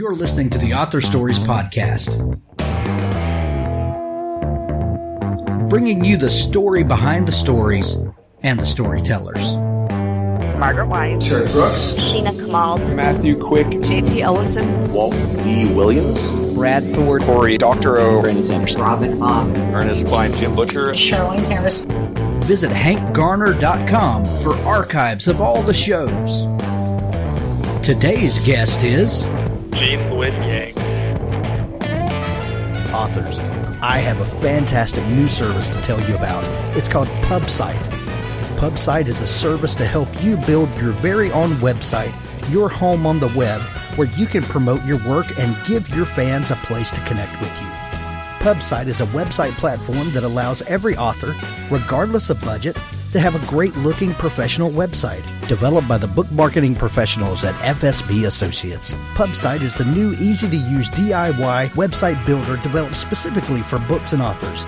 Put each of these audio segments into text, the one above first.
You're listening to the Author Stories Podcast, bringing you the story behind the stories and the storytellers. Margaret White, Terry Brooks, Sheena Kamal, Matthew Quick, J.T. Ellison, Walt D. Williams, Brad Thor, Corey, Dr. O, Brandon Sanderson, Robin Mom, Ernest Klein, Jim Butcher, Sherwin Harris. Visit hankgarner.com for archives of all the shows. Today's guest is Gene Luen Yang. Authors. I have a fantastic new service to tell you about. It's called PubSite. PubSite is a service to help you build your very own website, your home on the web, where you can promote your work and give your fans a place to connect with you. PubSite is a website platform that allows every author, regardless of budget, to have a great-looking professional website developed by the book marketing professionals at FSB Associates. PubSite is the new, easy-to-use DIY website builder developed specifically for books and authors.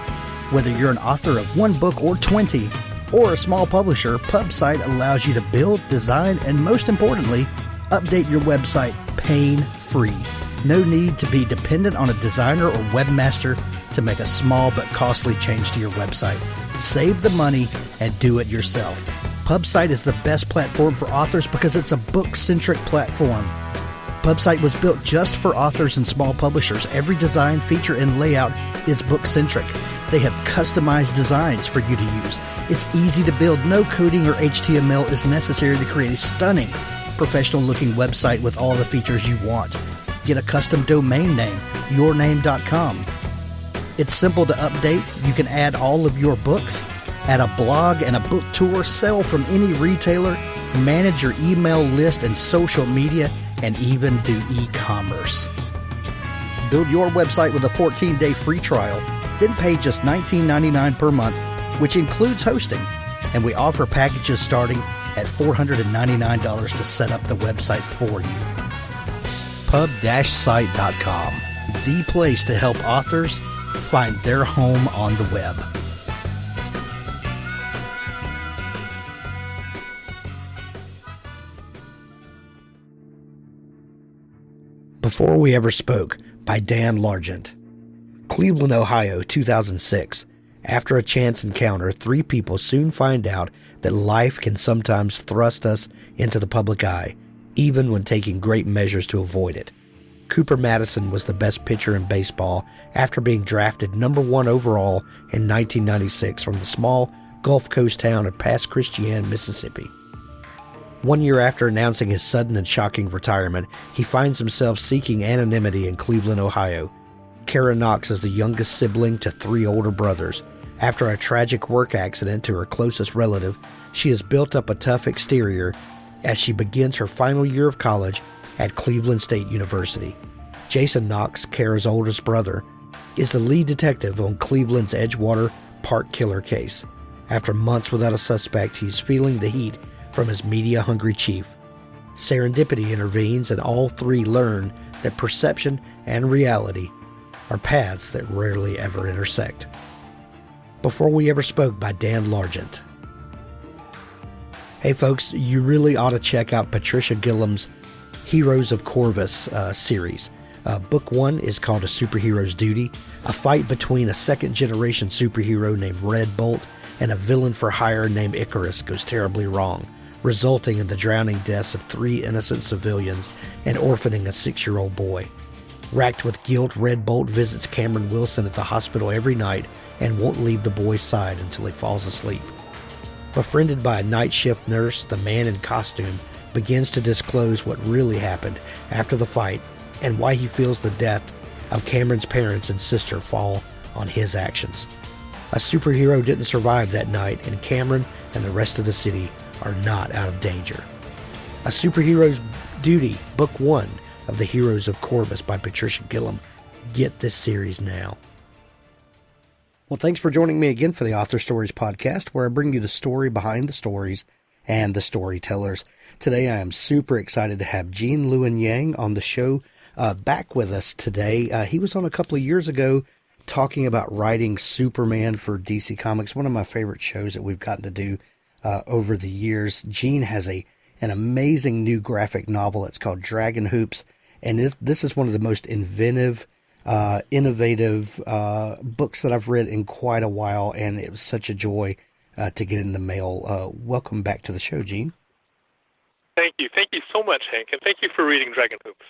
Whether you're an author of one book or 20, or a small publisher, PubSite allows you to build, design, and most importantly, update your website pain-free. No need to be dependent on a designer or webmaster to make a small but costly change to your website. Save the money and do it yourself. PubSite is the best platform for authors because it's a book-centric platform. PubSite was built just for authors and small publishers. Every design, feature, and layout is book-centric. They have customized designs for you to use. It's easy to build. No coding or HTML is necessary to create a stunning, professional-looking website with all the features you want. Get a custom domain name, yourname.com. It's simple to update. You can add all of your books, add a blog and a book tour, sell from any retailer, manage your email list and social media, and even do e-commerce. Build your website with a 14-day free trial, then pay just $19.99 per month, which includes hosting. And we offer packages starting at $499 to set up the website for you. Pub-site.com, the place to help authors find their home on the web. Before We Ever Spoke by Dan Largent. Cleveland, Ohio, 2006. After a chance encounter, three people soon find out that life can sometimes thrust us into the public eye, even when taking great measures to avoid it. Cooper Madison was the best pitcher in baseball after being drafted number 1 overall in 1996 from the small Gulf Coast town of Pass Christian, Mississippi. 1 year after announcing his sudden and shocking retirement, he finds himself seeking anonymity in Cleveland, Ohio. Kara Knox is the youngest sibling to 3 older brothers. After a tragic work accident to her closest relative, she has built up a tough exterior as she begins her final year of college at Cleveland State University. Jason Knox, Kara's oldest brother, is the lead detective on Cleveland's Edgewater Park killer case. After months without a suspect, he's feeling the heat from his media-hungry chief. Serendipity intervenes, and all three learn that perception and reality are paths that rarely ever intersect. Before We Ever Spoke by Dan Largent. Hey folks, you really ought to check out Patricia Gillam's Heroes of Corvus series. Book 1 is called A Superhero's Duty. A fight between a second-generation superhero named Red Bolt and a villain for hire named Icarus goes terribly wrong, resulting in the drowning deaths of 3 innocent civilians and orphaning a 6-year-old boy. Racked with guilt, Red Bolt visits Cameron Wilson at the hospital every night and won't leave the boy's side until he falls asleep. Befriended by a night shift nurse, the man in costume begins to disclose what really happened after the fight and why he feels the death of Cameron's parents and sister fall on his actions. A superhero didn't survive that night, and Cameron and the rest of the city are not out of danger. A Superhero's Duty, Book 1 of the Heroes of Corvus by Patricia Gillam. Get this series now. Well, thanks for joining me again for the Author Stories Podcast, where I bring you the story behind the stories and the storytellers. Today, I am super excited to have Gene Luen Yang on the show back with us today. He was on a couple of years ago talking about writing Superman for DC Comics, one of my favorite shows that we've gotten to do over the years. Gene has an amazing new graphic novel. It's called Dragon Hoops, and this is one of the most innovative books that I've read in quite a while, and it was such a joy to get in the mail. Welcome back to the show, Gene. Thank you. Thank you so much, Hank, and thank you for reading Dragon Hoops.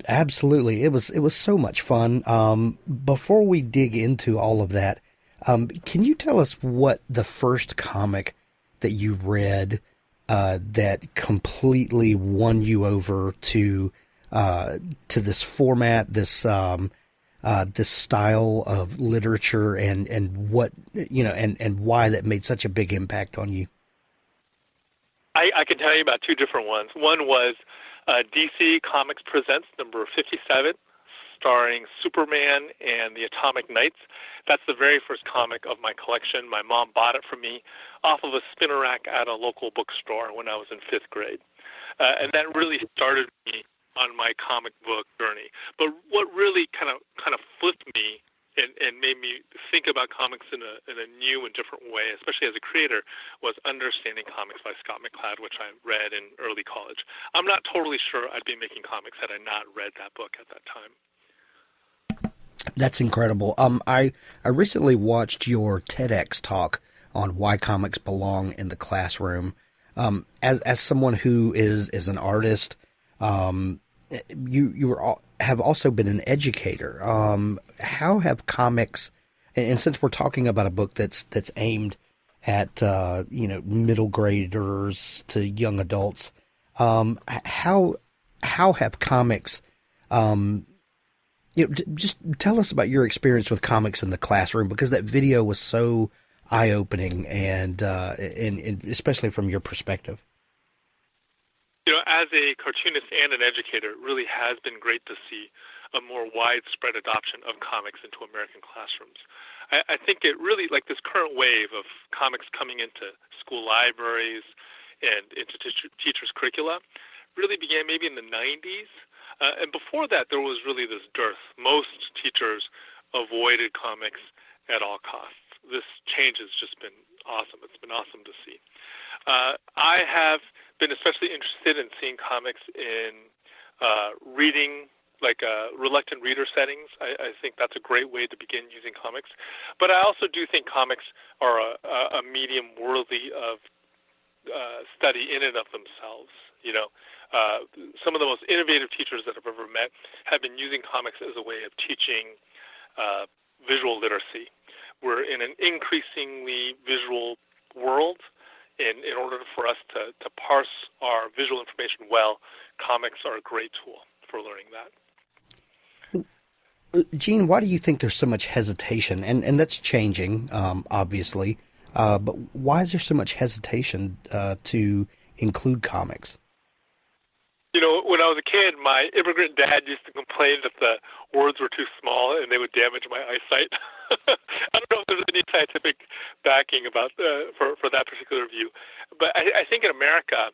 Absolutely. It was so much fun. Before we dig into all of that, can you tell us what the first comic that you read that completely won you over to this format, this style of literature, and what, and why that made such a big impact on you? I can tell you about two different ones. One was DC Comics Presents number 57, starring Superman and the Atomic Knights. That's the very first comic of my collection. My mom bought it for me off of a spinner rack at a local bookstore when I was in 5th grade. And that really started me on my comic book journey. But what really kind of flipped me and made me think about comics in a new and different way, especially as a creator, was Understanding Comics by Scott McCloud, which I read in early college. I'm not totally sure I'd be making comics had I not read that book at that time. That's incredible. I recently watched your TEDx talk on why comics belong in the classroom. As someone who is an artist, you have also been an educator. How have comics, and since we're talking about a book that's aimed at middle graders to young adults, how have comics, just tell us about your experience with comics in the classroom, because that video was so eye-opening and especially from your perspective. As a cartoonist and an educator, it really has been great to see a more widespread adoption of comics into American classrooms. I think it really, like this current wave of comics coming into school libraries and into teachers' curricula, really began maybe in the 90s. And before that, there was really this dearth. Most teachers avoided comics at all costs. This change has just been awesome. It's been awesome to see. I have been especially interested in seeing comics in reading, like reluctant reader settings. I think that's a great way to begin using comics. But I also do think comics are a medium worthy of study in and of themselves. Some of the most innovative teachers that I've ever met have been using comics as a way of teaching visual literacy. We're in an increasingly visual world. In order for us to parse our visual information well, comics are a great tool for learning that. Gene, why do you think there's so much hesitation? And that's changing, obviously. But why is there so much hesitation to include comics? When I was a kid, my immigrant dad used to complain that the words were too small and they would damage my eyesight. I don't know if there's any scientific backing about for that particular view, but I think in America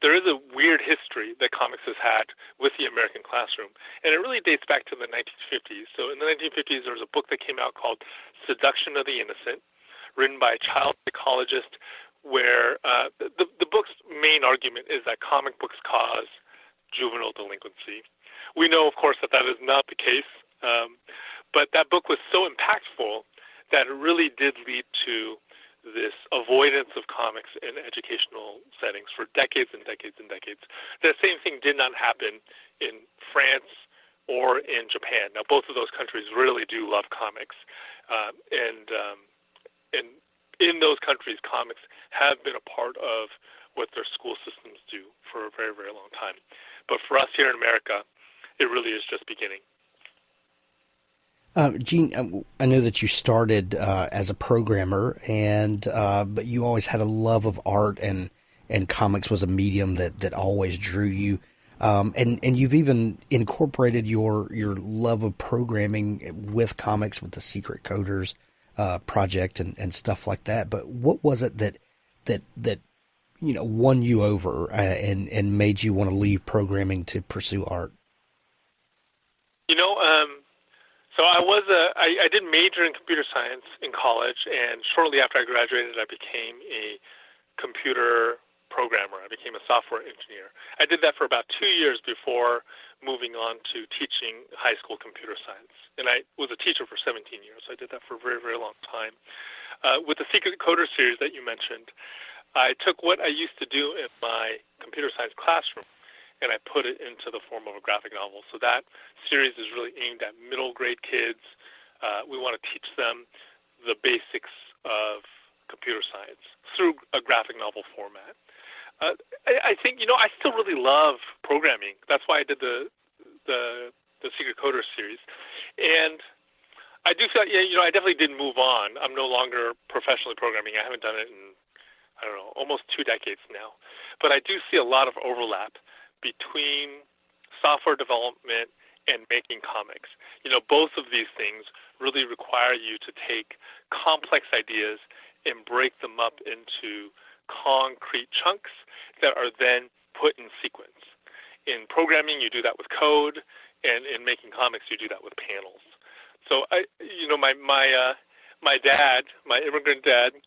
there is a weird history that comics has had with the American classroom, and it really dates back to the 1950s. So in the 1950s, there was a book that came out called Seduction of the Innocent, written by a child psychologist, where the book's main argument is that comic books cause juvenile delinquency. We know, of course, that is not the case, but that book was so impactful that it really did lead to this avoidance of comics in educational settings for decades and decades and decades. That same thing did not happen in France or in Japan. Now, both of those countries really do love comics, and in those countries, comics have been a part of what their school systems do for a very, very long time. But for us here in America, it really is just beginning. Gene, I know that you started as a programmer, but you always had a love of art, and comics was a medium that always drew you. And you've even incorporated your love of programming with comics with the Secret Coders project and stuff like that. But what was it that won you over and made you want to leave programming to pursue art? So I did major in computer science in college, and shortly after I graduated, I became a computer programmer. I became a software engineer. I did that for about 2 years before moving on to teaching high school computer science. And I was a teacher for 17 years, so I did that for a very, very long time. With the Secret Coder series that you mentioned, I took what I used to do in my computer science classroom and I put it into the form of a graphic novel. So that series is really aimed at middle grade kids. We want to teach them the basics of computer science through a graphic novel format. I think, I still really love programming. That's why I did the Secret Coder series. And I do feel, I definitely did move on. I'm no longer professionally programming. I haven't done it in, almost 2 decades now. But I do see a lot of overlap between software development and making comics. Both of these things really require you to take complex ideas and break them up into concrete chunks that are then put in sequence. In programming, you do that with code, and in making comics, you do that with panels. So, my dad, my immigrant dad,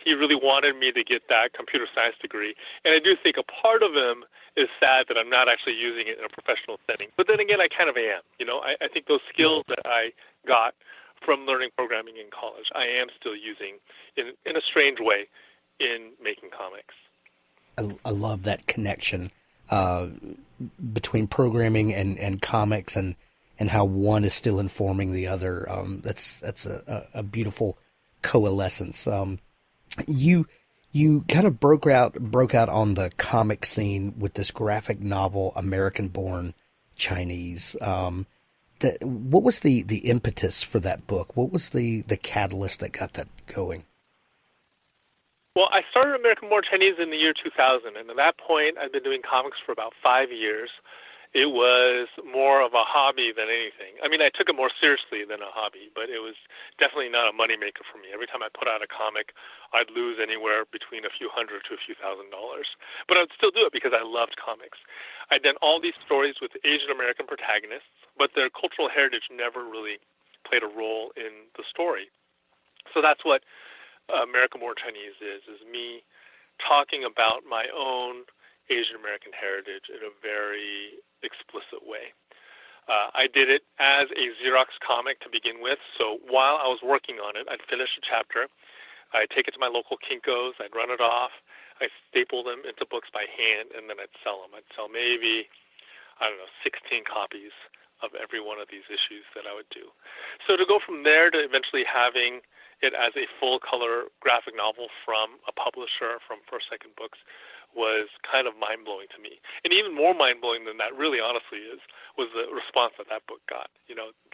he really wanted me to get that computer science degree. And I do think a part of him is sad that I'm not actually using it in a professional setting. But then again, I kind of am. I think those skills that I got from learning programming in college, I am still using in a strange way in making comics. I love that connection between programming and comics and how one is still informing the other. That's a beautiful coalescence. You kind of broke out on the comic scene with this graphic novel, American-Born Chinese. What was the impetus for that book? What was the catalyst that got that going? Well, I started American-Born Chinese in the year 2000, and at that point, I'd been doing comics for about 5 years. It was more of a hobby than anything. I mean, I took it more seriously than a hobby, but it was definitely not a moneymaker for me. Every time I put out a comic, I'd lose anywhere between a few hundred to a few $1,000s. But I'd still do it because I loved comics. I'd done all these stories with Asian American protagonists, but their cultural heritage never really played a role in the story. So that's what American-Born Chinese is me talking about my own Asian American heritage in a very explicit way. I did it as a Xerox comic to begin with, so while I was working on it, I'd finish a chapter, I'd take it to my local Kinko's, I'd run it off, I'd staple them into books by hand, and then I'd sell them. I'd sell maybe, 16 copies of every one of these issues that I would do. So to go from there to eventually having it as a full-color graphic novel from a publisher, from First Second Books, was kind of mind-blowing to me. And even more mind-blowing than that, really honestly, was the response that book got.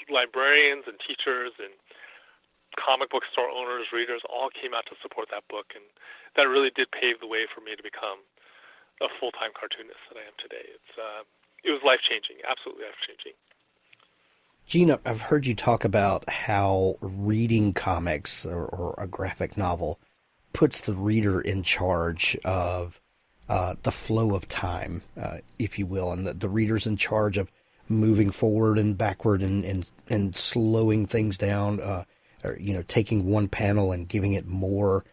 Librarians and teachers and comic book store owners, readers, all came out to support that book, and that really did pave the way for me to become a full-time cartoonist that I am today. It was life-changing, absolutely life-changing. Gene, I've heard you talk about how reading comics or a graphic novel puts the reader in charge of the flow of time, if you will, and the reader's in charge of moving forward and backward and slowing things down, or taking one panel and giving it more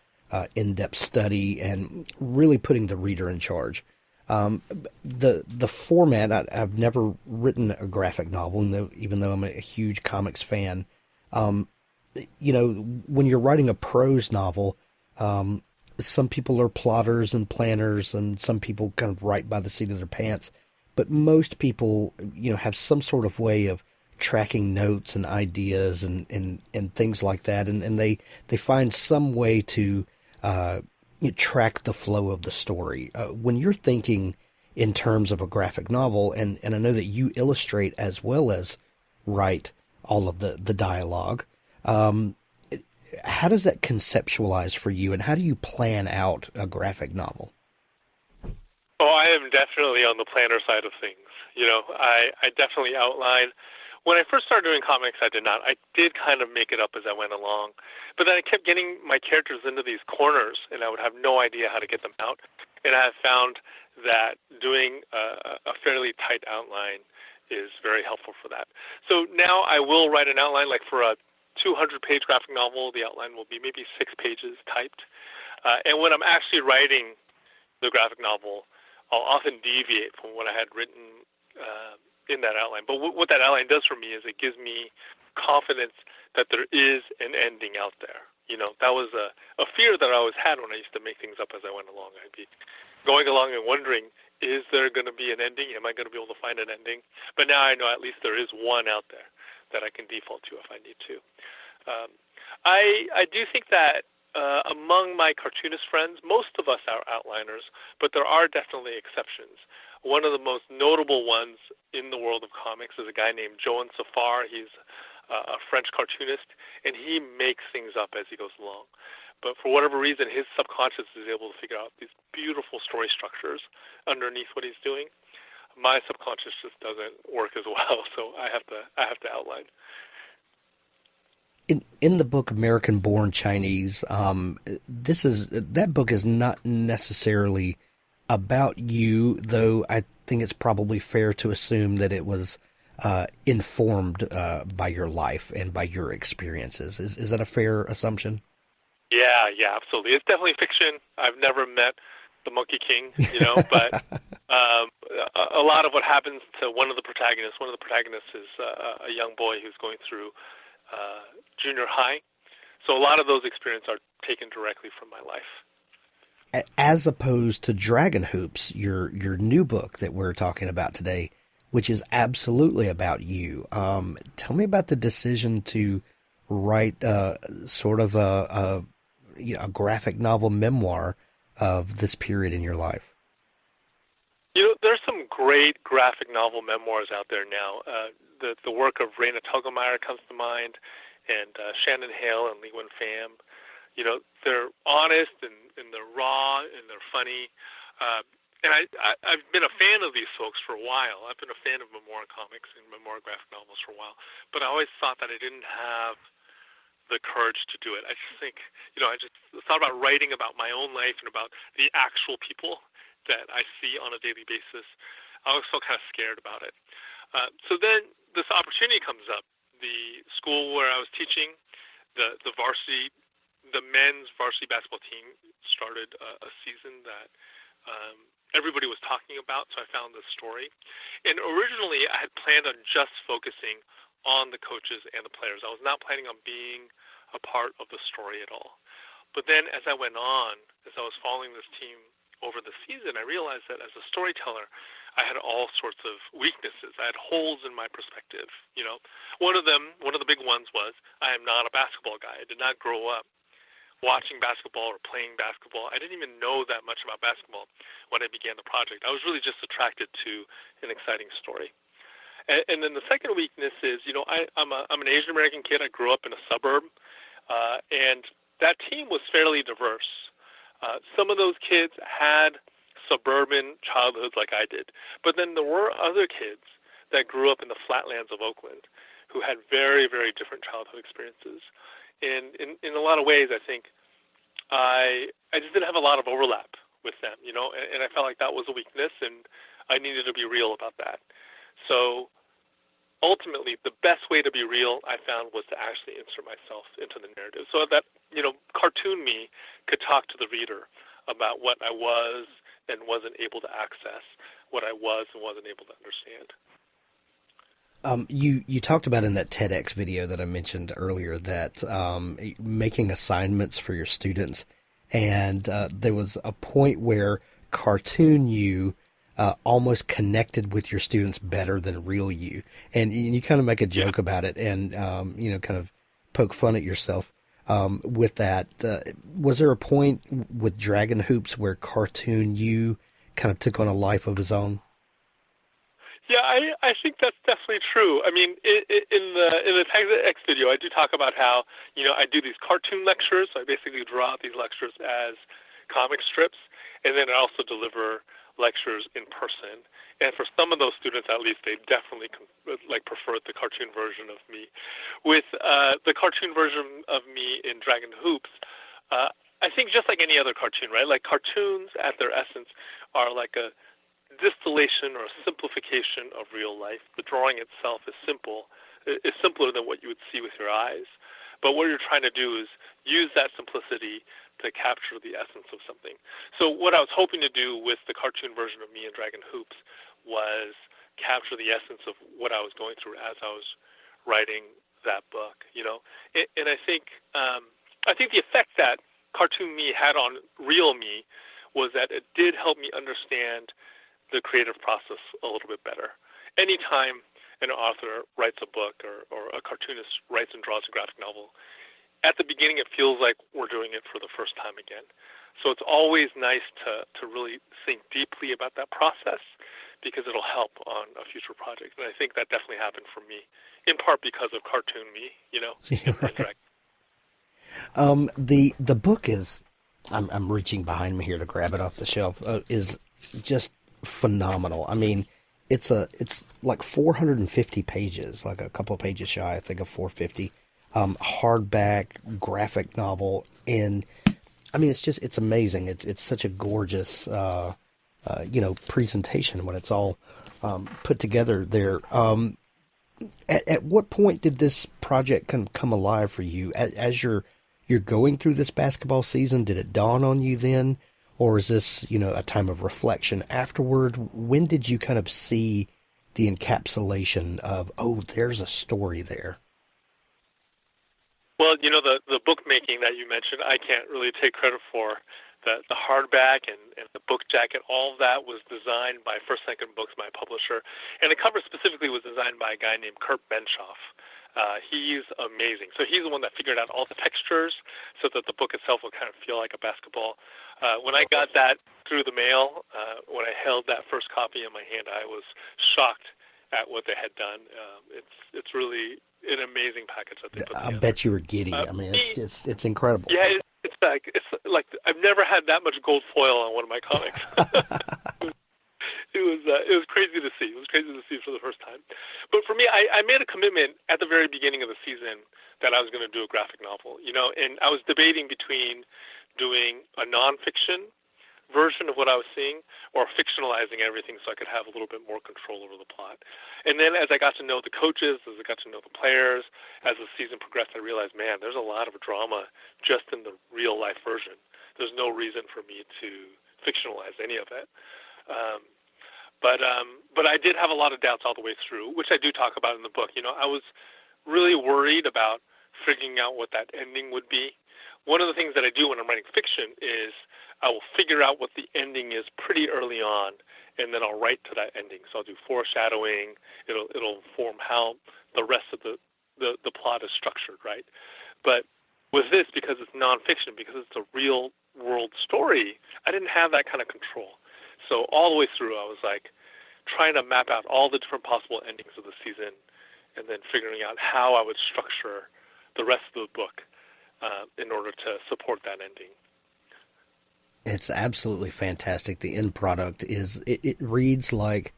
in-depth study and really putting the reader in charge. The format, I've never written a graphic novel, even though I'm a huge comics fan. When you're writing a prose novel, some people are plotters and planners, and some people kind of write by the seat of their pants. But most people, have some sort of way of tracking notes and ideas and things like that, and they find some way to track the flow of the story. When you're thinking in terms of a graphic novel, and I know that you illustrate as well as write all of the dialogue, how does that conceptualize for you, and how do you plan out a graphic novel? Oh, I am definitely on the planner side of things. I definitely outline. When I first started doing comics, I did not. I did kind of make it up as I went along. But then I kept getting my characters into these corners, and I would have no idea how to get them out. And I have found that doing a fairly tight outline is very helpful for that. So now I will write an outline, like for a 200-page graphic novel, the outline will be maybe 6 pages typed. And when I'm actually writing the graphic novel, I'll often deviate from what I had written in that outline. But what that outline does for me is it gives me confidence that there is an ending out there. That was a fear that I always had when I used to make things up as I went along. I'd be going along and wondering, is there going to be an ending? Am I going to be able to find an ending? But now I know at least there is one out there that I can default to if I need to. I do think that among my cartoonist friends, most of us are outliners, but there are definitely exceptions. One of the most notable ones in the world of comics is a guy named Joan Safar. He's a French cartoonist, and he makes things up as he goes along. But for whatever reason, his subconscious is able to figure out these beautiful story structures underneath what he's doing. My subconscious just doesn't work as well, so I have to outline. In the book American Born Chinese, that book is not necessarily about you, though I think it's probably fair to assume that it was informed by your life and by your experiences. Is that a fair assumption? Yeah, absolutely. It's definitely fiction. I've never met the Monkey King, but a lot of what happens to one of the protagonists is a young boy who's going through junior high. So a lot of those experiences are taken directly from my life. As opposed to Dragon Hoops, your new book that we're talking about today, which is absolutely about you. Tell me about the decision to write sort of a graphic novel memoir of this period in your life. There's some great graphic novel memoirs out there now. The work of Raina Telgemeier comes to mind, and Shannon Hale and Li Wen Pham. They're honest and they're raw and they're funny. And I've been a fan of these folks for a while. I've been a fan of memoir comics and memoir graphic novels for a while. But I always thought that I didn't have the courage to do it. I just think, I just thought about writing about my own life and about the actual people that I see on a daily basis. I always felt kind of scared about it. So then this opportunity comes up. The school where I was teaching, the men's varsity basketball team started a season that everybody was talking about, so I found this story. And originally I had planned on just focusing on the coaches and the players. I was not planning on being a part of the story at all. But then as I went on, as I was following this team over the season, I realized that as a storyteller, I had all sorts of weaknesses. I had holes in my perspective. One of the big ones was I am not a basketball guy. I did not grow up watching basketball or playing basketball. I didn't even know that much about basketball when I began the project. I was really just attracted to an exciting story. And then the second weakness is, I'm an Asian American kid. I grew up in a suburb, and that team was fairly diverse. Some of those kids had suburban childhoods like I did, but then there were other kids that grew up in the flatlands of Oakland who had very, very different childhood experiences. And in a lot of ways, I think I just didn't have a lot of overlap with them, and I felt like that was a weakness, and I needed to be real about that. So ultimately, the best way to be real, I found, was to actually insert myself into the narrative so that, cartoon me could talk to the reader about what I was and wasn't able to access, what I was and wasn't able to understand. You talked about in that TEDx video that I mentioned earlier that making assignments for your students, and there was a point where cartoon you almost connected with your students better than real you, and you kind of make a joke about it and kind of poke fun at yourself with that. Was there a point with Dragon Hoops where cartoon you kind of took on a life of his own? Yeah, I think that's definitely true. I mean, in the TEDx video, I do talk about how, I do these cartoon lectures. So I basically draw out these lectures as comic strips, and then I also deliver lectures in person. And for some of those students, at least, they definitely preferred the cartoon version of me. With the cartoon version of me in Dragon Hoops, I think just like any other cartoon, right? Like cartoons at their essence are like a distillation or a simplification of real life. The drawing itself is simpler than what you would see with your eyes. But what you're trying to do is use that simplicity to capture the essence of something. So what I was hoping to do with the cartoon version of me and Dragon Hoops was capture the essence of what I was going through as I was writing that book, And I think the effect that cartoon me had on real me was that it did help me understand the creative process a little bit better. Anytime an author writes a book or a cartoonist writes and draws a graphic novel, at the beginning it feels like we're doing it for the first time again. So it's always nice to really think deeply about that process because it'll help on a future project. And I think that definitely happened for me, in part because of cartoon me, Right. The book is, I'm reaching behind me here to grab it off the shelf, is just phenomenal. I mean, it's like 450 pages, like a couple of pages shy, I think, of 450. Hardback graphic novel, and I mean, it's amazing. It's such a gorgeous, presentation when it's all put together there. At what point did this project come alive for you? As you're going through this basketball season, did it dawn on you then, or is this a time of reflection afterward? When did you kind of see the encapsulation of, oh, there's a story there? Well, the bookmaking that you mentioned, I can't really take credit for. The hardback and the book jacket, all of that was designed by First Second Books, my publisher. And the cover specifically was designed by a guy named Kurt Benshoff. He's amazing. So he's the one that figured out all the textures so that the book itself would kind of feel like a basketball. When I got that through the mail, when I held that first copy in my hand, I was shocked at what they had done. It's really an amazing package that they put together. I bet you were giddy. I mean, it's incredible. Yeah, it's like I've never had that much gold foil on one of my comics. It was crazy to see. It was crazy to see for the first time. But for me, I made a commitment at the very beginning of the season that I was going to do a graphic novel. And I was debating between doing a nonfiction version of what I was seeing or fictionalizing everything so I could have a little bit more control over the plot. And then as I got to know the coaches, as I got to know the players, as the season progressed, I realized, man, there's a lot of drama just in the real life version. There's no reason for me to fictionalize any of it. But I did have a lot of doubts all the way through, which I do talk about in the book. I was really worried about figuring out what that ending would be. One of the things that I do when I'm writing fiction is I will figure out what the ending is pretty early on, and then I'll write to that ending. So I'll do foreshadowing. It'll inform how the rest of the plot is structured, right? But with this, because it's nonfiction, because it's a real world story, I didn't have that kind of control. So all the way through, I was like trying to map out all the different possible endings of the season, and then figuring out how I would structure the rest of the book in order to support that ending. It's absolutely fantastic. The end product is it reads like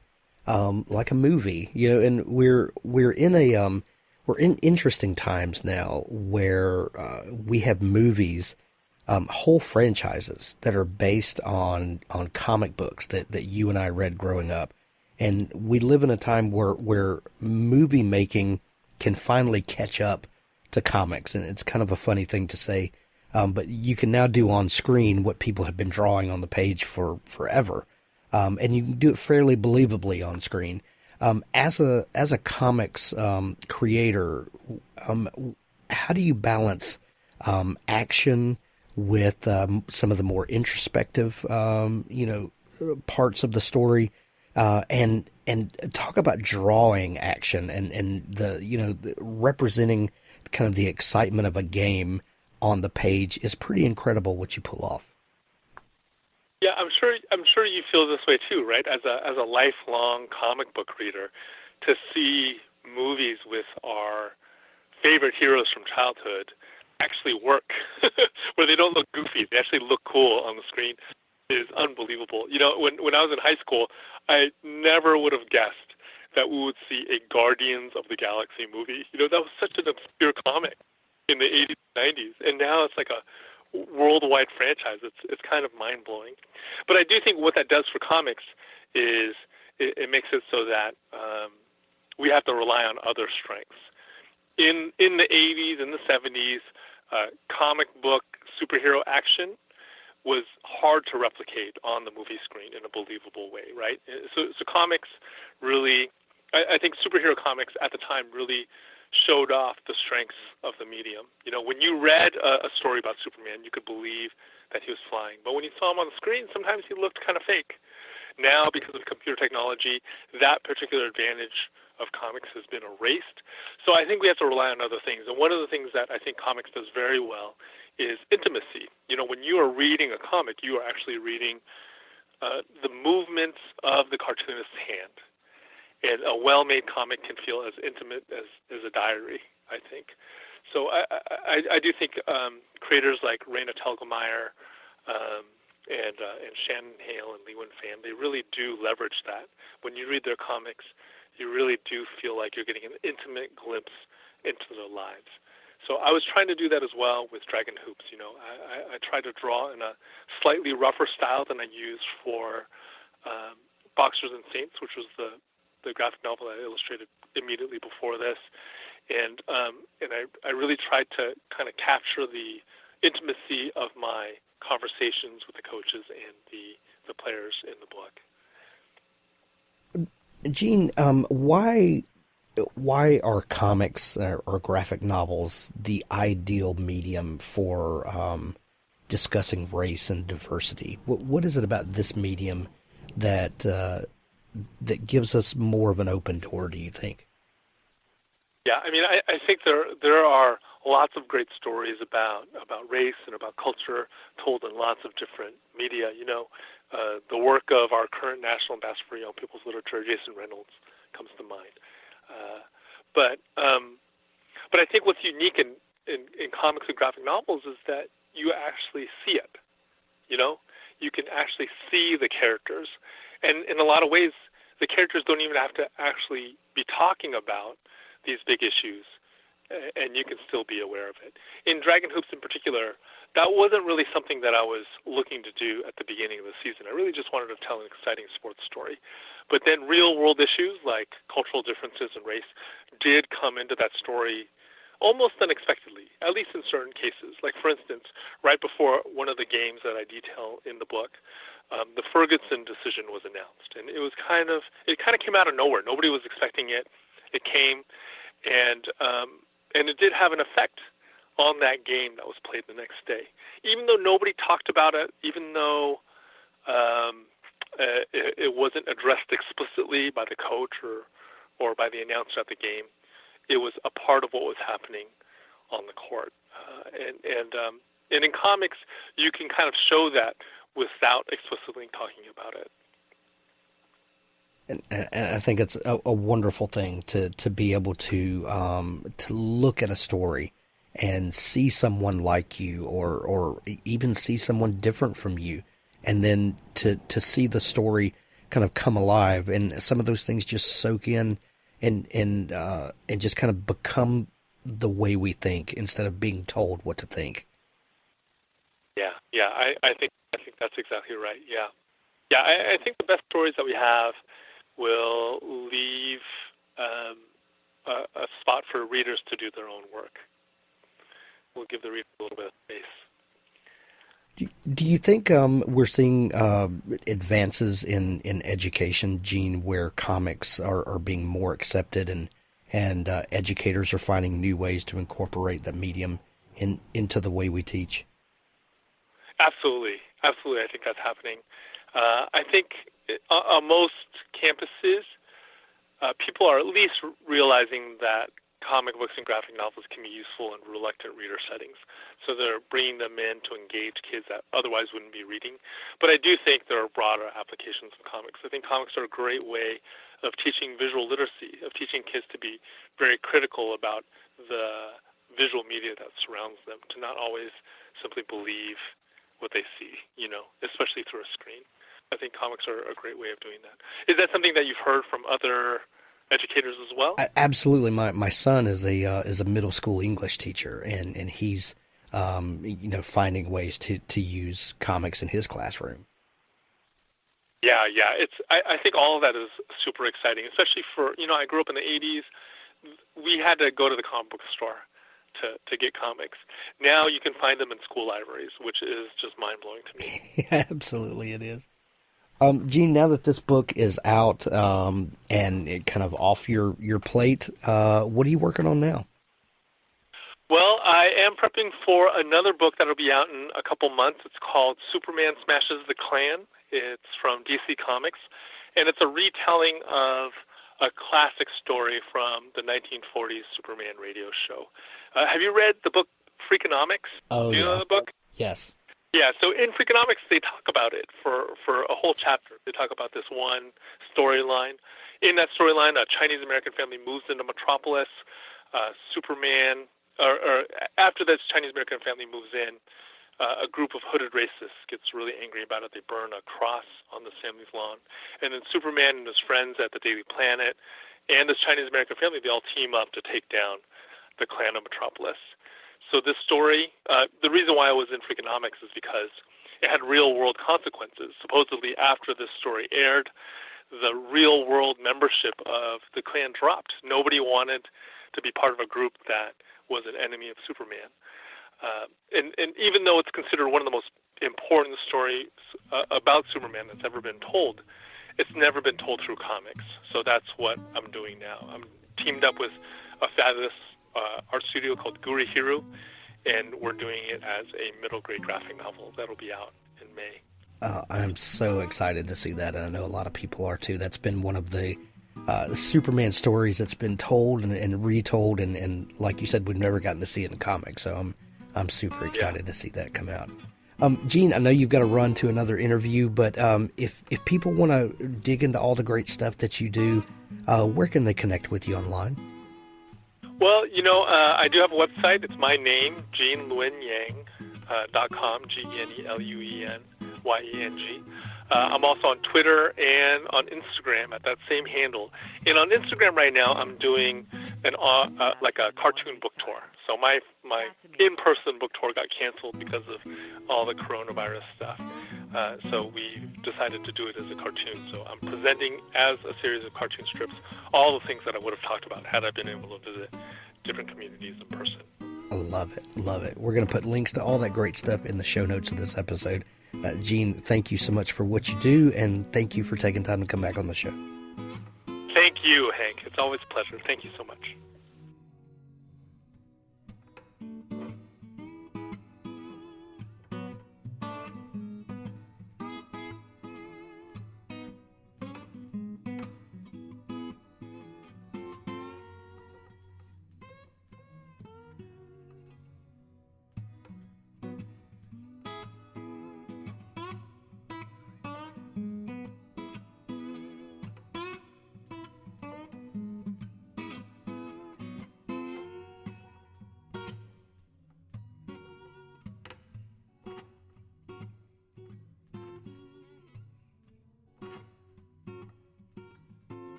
a movie, and we're in interesting times now where we have movies, whole franchises that are based on comic books that you and I read growing up, and we live in a time where movie making can finally catch up to comics, and it's kind of a funny thing to say. But you can now do on screen what people have been drawing on the page for forever, and you can do it fairly believably on screen. As a comics creator, how do you balance action with some of the more introspective, parts of the story, and talk about drawing action and the representing kind of the excitement of a game on the page is pretty incredible what you pull off. Yeah, I'm sure you feel this way too, right? As a lifelong comic book reader, to see movies with our favorite heroes from childhood actually work, where they don't look goofy, they actually look cool on the screen, is unbelievable. When I was in high school, I never would have guessed that we would see a Guardians of the Galaxy movie. That was such an obscure comic in the 80s and 90s, and now it's like a worldwide franchise. It's kind of mind-blowing. But I do think what that does for comics is it makes it so that we have to rely on other strengths. In the 80s and the 70s, comic book superhero action was hard to replicate on the movie screen in a believable way, right? So comics really, I think superhero comics at the time really showed off the strengths of the medium. You know, when you read a story about Superman, you could believe that he was flying. But when you saw him on the screen, sometimes he looked kind of fake. Now, because of computer technology, that particular advantage of comics has been erased. So I think we have to rely on other things. And one of the things that I think comics does very well is intimacy. You know, when you are reading a comic, you are actually reading the movements of the cartoonist's hand. And a well-made comic can feel as intimate as a diary, I think. So I do think creators like Raina Telgemeier and Shannon Hale and Lee Wen Fan, they really do leverage that. When you read their comics, you really do feel like you're getting an intimate glimpse into their lives. So I was trying to do that as well with Dragon Hoops. You know, I tried to draw in a slightly rougher style than I used for Boxers and Saints, which was the graphic novel I illustrated immediately before this. And I really tried to kind of capture the intimacy of my conversations with the coaches and the players in the book. Gene, why are comics or graphic novels the ideal medium for discussing race and diversity? What is it about this medium that gives us more of an open door, do you think? Yeah, I mean, I think there are lots of great stories about race and about culture told in lots of different media. You know, the work of our current National Ambassador for Young People's Literature, Jason Reynolds, comes to mind. But I think what's unique in comics and graphic novels is that you actually see it. You know, you can actually see the characters, and in a lot of ways, the characters don't even have to actually be talking about these big issues, and you can still be aware of it. In Dragon Hoops in particular, that wasn't really something that I was looking to do at the beginning of the season. I really just wanted to tell an exciting sports story. But then real-world issues like cultural differences and race did come into that story almost unexpectedly, at least in certain cases. Like, for instance, right before one of the games that I detail in the book, the Ferguson decision was announced. And it kind of came out of nowhere. Nobody was expecting it. It came, and it did have an effect on that game that was played the next day. Even though nobody talked about it, even though it wasn't addressed explicitly by the coach or by the announcer at the game, it was a part of what was happening on the court. And in comics, you can kind of show that without explicitly talking about it. And I think it's a wonderful thing to be able to look at a story and see someone like you or even see someone different from you, and then to see the story kind of come alive, and some of those things just soak in and just kind of become the way we think instead of being told what to think. Yeah, I think that's exactly right. Yeah, I think the best stories that we have will leave a spot for readers to do their own work. We'll give the reader a little bit of space. Do you think we're seeing advances in education, Gene, where comics are being more accepted and educators are finding new ways to incorporate that medium into the way we teach? Absolutely. I think that's happening. I think on most campuses, people are at least realizing that comic books and graphic novels can be useful in reluctant reader settings. So they're bringing them in to engage kids that otherwise wouldn't be reading. But I do think there are broader applications of comics. I think comics are a great way of teaching visual literacy, of teaching kids to be very critical about the visual media that surrounds them, to not always simply believe what they see, you know, especially through a screen. I think comics are a great way of doing that. Is that something that you've heard from other educators as well? Absolutely. My son is a middle school English teacher, and he's finding ways to use comics in his classroom. Yeah. I think all of that is super exciting, especially for, I grew up in the 80s. We had to go to the comic book store to get comics. Now you can find them in school libraries, which is just mind-blowing to me. Yeah, absolutely it is. Gene, now that this book is out and it kind of off your plate, what are you working on now? Well, I am prepping for another book that'll be out in a couple months. It's called Superman Smashes the Klan. It's from DC Comics, and it's a retelling of a classic story from the 1940s Superman radio show. Have you read the book Freakonomics? Oh, Do you know the book? Yes. Yeah, so in Freakonomics, they talk about it for a whole chapter. They talk about this one storyline. In that storyline, a Chinese-American family moves into Metropolis. Superman, or after this Chinese-American family moves in, a group of hooded racists gets really angry about it. They burn a cross on this family's lawn. And then Superman and his friends at the Daily Planet and this Chinese-American family, they all team up to take down the Klan of Metropolis. So this story, the reason why I was in Freakonomics is because it had real-world consequences. Supposedly, after this story aired, the real-world membership of the Klan dropped. Nobody wanted to be part of a group that was an enemy of Superman. And even though it's considered one of the most important stories about Superman that's ever been told, it's never been told through comics. So that's what I'm doing now. I'm teamed up with a fabulous art studio called Gurihiru, and we're doing it as a middle grade graphic novel that'll be out in May. I'm so excited to see that, and I know a lot of people are too. That's been one of the Superman stories that's been told and retold, and like you said, we've never gotten to see it in comics, so I'm super excited to see that come out. Gene, I know you've got to run to another interview, but if people want to dig into all the great stuff that you do, where can they connect with you online? Well, I do have a website. It's my name, GeneLuenYang.com, GeneLuenYang. I'm also on Twitter and on Instagram at that same handle. And on Instagram right now, I'm doing like a cartoon book tour. So my in-person book tour got canceled because of all the coronavirus stuff. So we decided to do it as a cartoon. So I'm presenting as a series of cartoon strips all the things that I would have talked about had I been able to visit different communities in person. I love it. Love it. We're going to put links to all that great stuff in the show notes of this episode. Gene, thank you so much for what you do, and thank you for taking time to come back on the show. Thank you, Hank. It's always a pleasure. Thank you so much.